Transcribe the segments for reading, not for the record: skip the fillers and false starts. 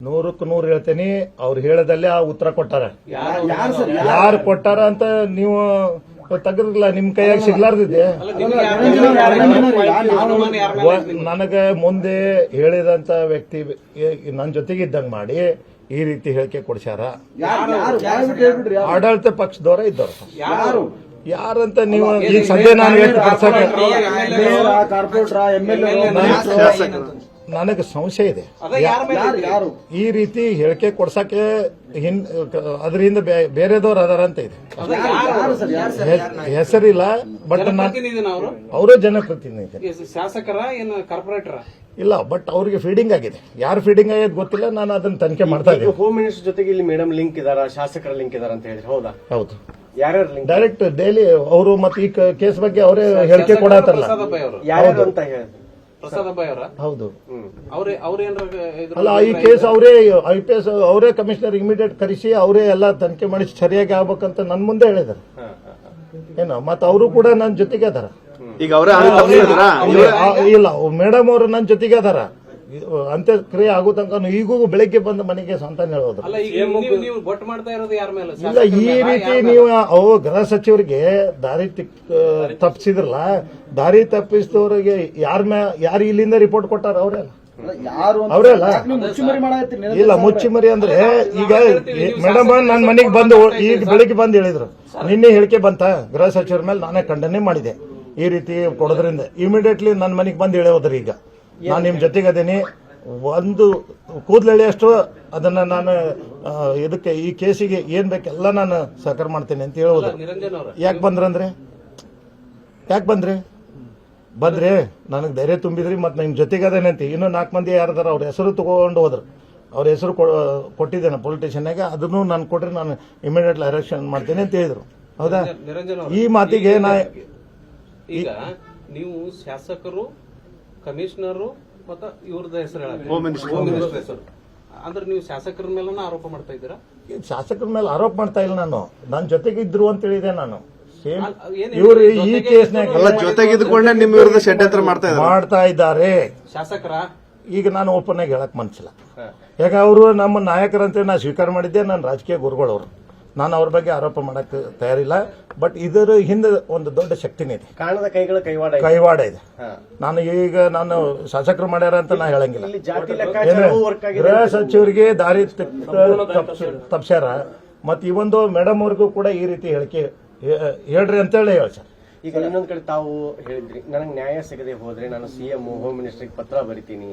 100ಕ್ಕೆ 100 ಹೇಳ್ತೇನೆ. ಅವ್ರು ಹೇಳದಲ್ಲೇ ಆ ಉತ್ತರ ಕೊಟ್ಟಾರ. ಯಾರು ಕೊಟ್ಟಾರ ಅಂತ ನೀವು ತೆಗೆದಿಲ್ಲ, ನಿಮ್ ಕೈಯಾಗ ಸಿಗ್ಲಾರ್ದಿದೆ. ನನಗೆ ಮುಂದೆ ಹೇಳಿದಂತ ವ್ಯಕ್ತಿ ನನ್ನ ಜೊತೆಗೆ ಇದ್ದಂಗೆ ಮಾಡಿ ಈ ರೀತಿ ಹೇಳಿಕೆ ಕೊಡ್ಸ್ಯಾರ. ಆಡಳಿತ ಪಕ್ಷದವರ ಇದ್ದವ್ರು ಯಾರಂತ ನೀವು ಈಗ ಸದ್ಯ ನಾನು ನನಗೆ ಸಂಶಯ ಇದೆ. ಈ ರೀತಿ ಹೇಳಿಕೆ ಕೊಡ್ಸಕ್ಕೆ ಅದರಿಂದ ಬೇರೆದವ್ರು ಅದಾರ ಅಂತ ಇದೆ. ಹೆಸರಿಲ್ಲ, ಬಟ್ ಅವರೇ ಜನಪ್ರತಿನಿಧಿ, ಶಾಸಕರ ಏನು ಕಾರ್ಪೊರೇಟರ್ ಇಲ್ಲ, ಬಟ್ ಅವ್ರಿಗೆ ಫೀಡಿಂಗ್ ಆಗಿದೆ. ಯಾರು ಫೀಡಿಂಗ್ ಆಗಿದೆ ಗೊತ್ತಿಲ್ಲ. ನಾನು ಅದನ್ನ ತನಿಖೆ ಮಾಡ್ತಾ ಇದ್ದೀನಿ. ಹೋಮ್ ಮಿನಿಸ್ಟರ್ ಜೊತೆಗೆ ಇಲ್ಲಿ ಮೇಡಮ್ ಲಿಂಕ್ ಇದಾರ, ಶಾಸಕರ ಲಿಂಕ್ ಇದಾರ ಅಂತ ಹೇಳಿದ್ರೆ ಹೌದಾ? ಹೌದು, ಯಾರ್ಯಾರು ಲಿಂಕ್? ಡೈರೆಕ್ಟ್ ಡೈಲಿ ಅವರು ಮತ್ತೆ ಈ ಕೇಸ್ ಬಗ್ಗೆ ಅವರೇ ಹೇಳಿಕೆ ಕೊಡತ್ತಾರಲ್ಲ. ಯಾರ್ಯಾರು ಅಂತ ಹೇಳಿದ್ರು? ಪ್ರಸಾದ್ ಅಬ್ಬಾಯಿ ಅವರ? ಹೌದು. ಅವ್ರೇನ್ರ ಅಲ್ಲ, ಈ ಕೇಸ್ ಅವರೇ IPS ಅವರೇ ಕಮಿಷನರ್ ಇಮಿಡಿಯೇಟ್ ಕರೆಸಿ ಅವರೇ ಎಲ್ಲ ತನಿಖೆ ಮಾಡಿ ಸರಿಯಾಗಿ ಆಗ್ಬೇಕಂತ ನನ್ನ ಮುಂದೆ ಹೇಳಿದಾರೆ. ಏನು ಮತ್ತೆ ಅವರು ಕೂಡ ನನ್ನ ಜೊತೆಗೆ ಅದಾರ. ಈಗ ಅವರೇ ಇಲ್ಲ, ಮೇಡಮ್ ಅವರು ನನ್ನ ಜೊತೆಗೆ ಅದಾರ. ಅಂತ್ಯಕ್ರಿಯೆ ಆಗೋ ತನಕ ಈಗೂ ಬೆಳಗ್ಗೆ ಬಂದು ಮನೆಗೆ ಸ್ವಂತ ಹೇಳೋದು. ನೀವು ಬೊಟ್ಟು ಮಾಡ್ತಾ ಇರೋದು ಯಾರ ಮೇಲೆ? ಇಲ್ಲ, ಈ ರೀತಿ ನೀವು ಗೃಹ ಸಚಿವರಿಗೆ ದಾರಿ ತಪ್ಪಿಸಿದ್ರಲ್ಲ, ದಾರಿ ತಪ್ಪಿಸಿದವರಿಗೆ ಯಾರು ಇಲ್ಲಿಂದ ರಿಪೋರ್ಟ್ ಕೊಟ್ಟಾರ? ಅವರೆಲ್ಲ ಅವರೆಲ್ಲ ಇಲ್ಲ. ಮುಚ್ಚಿಮರಿ ಅಂದ್ರೆ ಈಗ ಮೇಡಮ್ ನನ್ನ ಮನೆಗೆ ಬಂದು ಈಗ ಬೆಳಿಗ್ಗೆ ಬಂದು ಹೇಳಿದ್ರು, ನಿನ್ನೆ ಹೇಳಿಕೆ ಬಂತ ಗೃಹ ಸಚಿವರ ಮೇಲೆ ನಾನೇ ಖಂಡನೆ ಮಾಡಿದೆ. ಈ ರೀತಿ ಕೊಡೋದ್ರಿಂದ ಇಮಿಡಿಯೇಟ್ಲಿ ನನ್ನ ಮನೆಗೆ ಬಂದು ಹೇಳೋದ್ರಿ. ಈಗ ನಾನು ನಿಮ್ ಜೊತೆಗೆ ಅದೇನಿ, ಒಂದು ಕೂದಲೆಳೆ ಅಷ್ಟು ಅದನ್ನ ನಾನು ಇದಕ್ಕೆ ಈ ಕೇಸಿಗೆ ಏನ್ ಬೇಕೆಲ್ಲ ನಾನು ಸಹಕಾರ ಮಾಡ್ತೇನೆ ಅಂತ ಹೇಳೋದು. ಯಾಕೆ ಬಂದ್ರಿ ನನಗೆ ಧೈರ್ಯ ತುಂಬಿದ್ರಿ, ಮತ್ತೆ ನಿಮ್ ಜೊತೆಗೆ ಅದೇನೆ ಅಂತ. ಇನ್ನೂ 4 ಮಂದಿ ಯಾರದಾರ ಅವ್ರ ಹೆಸರು ತಗೊಂಡು ಹೋದ್ರು. ಅವ್ರ ಹೆಸರು ಕೊಟ್ಟಿದ್ದೇನೆ ಪೊಲಿಟಿಷಿಯನ್ಗೆ, ಅದನ್ನು ನಾನು ಕೊಟ್ರೆ ನಾನು ಇಮಿಡಿಯೇಟ್ಲಿ ಅರೆಕ್ಷನ್ ಮಾಡ್ತೇನೆ ಅಂತ ಹೇಳಿದ್ರು. ಹೌದಾ? ಈ ಮಾತಿಗೆ ಈಗ ನೀವು ಶಾಸಕರು, ಕಮಿಷನರ್ ಮತ್ತ ಇವ್ರದ ಹೆಸರು ಹೋಮ್ ಮಿನಿಸ್ಟರ್ ಹೆಸರು ಅಂದ್ರೆ ನೀವು ಶಾಸಕರ ಮೇಲೆ ಆರೋಪ ಮಾಡ್ತಾ ಇದ್ದೀರಾ? ಶಾಸಕರ ಮೇಲೆ ಆರೋಪ ಮಾಡ್ತಾ ಇಲ್ಲ, ನಾನು ನನ್ನ ಜೊತೆಗೆ ಇದ್ರು ಅಂತ ಹೇಳಿದೆ. ನಾನು ಸೇಮ್ ಇವರು ಈ ಕೇಸ್ನಾಗ ಜೊತೆಗಿದ್ಕೊಂಡೆ ನಿಮ್ಮ ವಿರುದ್ಧ ಷಡ್ಯಂತ್ರ ಮಾಡ್ತಾ ಇದ್ದಾರೆ ಶಾಸಕರ. ಈಗ ನಾನು ಓಪನ್ ಆಗಿ ಹೇಳಕ್ ಮನ್ಸಿಲ್ಲ. ಯಾಕೆ ಅವರು ನಮ್ಮ ನಾಯಕರಂತೆ ನಾ ಸ್ವೀಕಾರ ಮಾಡಿದ್ದೆ, ನನ್ನ ರಾಜಕೀಯ ಗುರುಗಳವರು. ನಾನು ಅವ್ರ ಬಗ್ಗೆ ಆರೋಪ ಮಾಡಕ್ ತಯಾರಿಲ್ಲ. ಬಟ್ ಇದರ ಹಿಂದೆ ಒಂದು ದೊಡ್ಡ ಶಕ್ತಿನೇ ಇದೆ, ಕಾಣದ ಕೈಗಳ ಕೈವಾಡ ಇದೆ. ನಾನು ಶಾಸಕರು ಮಾಡ್ಯಾರ ಅಂತ ನಾ ಹೇಳಂಗಿಲ್ಲ. ಗೃಹ ಸಚಿವರಿಗೆ ದಾರಿ ತಪ್ಸ್ಯಾರ. ಮತ್ ಈ ಒಂದು ಮೇಡಮ್ ಅವ್ರಿಗೂ ಕೂಡ ಈ ರೀತಿ ಹೇಳಿಕೆ ಹೇಳ್ರಿ ಅಂತೇಳಿ ಹೇಳ್ತಾರೆ. ಈಗ ಇನ್ನೊಂದ್ ಕಡೆ ತಾವು ಹೇಳಿದ್ರಿ, ನನಗೆ ನ್ಯಾಯ ಸಿಗದೆ ಹೋದ್ರೆ ನಾನು CM ಹೋಮ್ ಮಿನಿಸ್ಟರ್ಗೆ ಪತ್ರ ಬರಿತೀನಿ.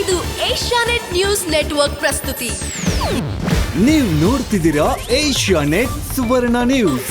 ಇದು ಏಷ್ಯಾನೆಟ್ ನ್ಯೂಸ್ ನೆಟ್ವರ್ಕ್ ಪ್ರಸ್ತುತಿ. ನೀವು ನೋಡ್ತಿದ್ದೀರಾ ಏಷ್ಯಾನೆಟ್ ಸುವರ್ಣ ನ್ಯೂಸ್.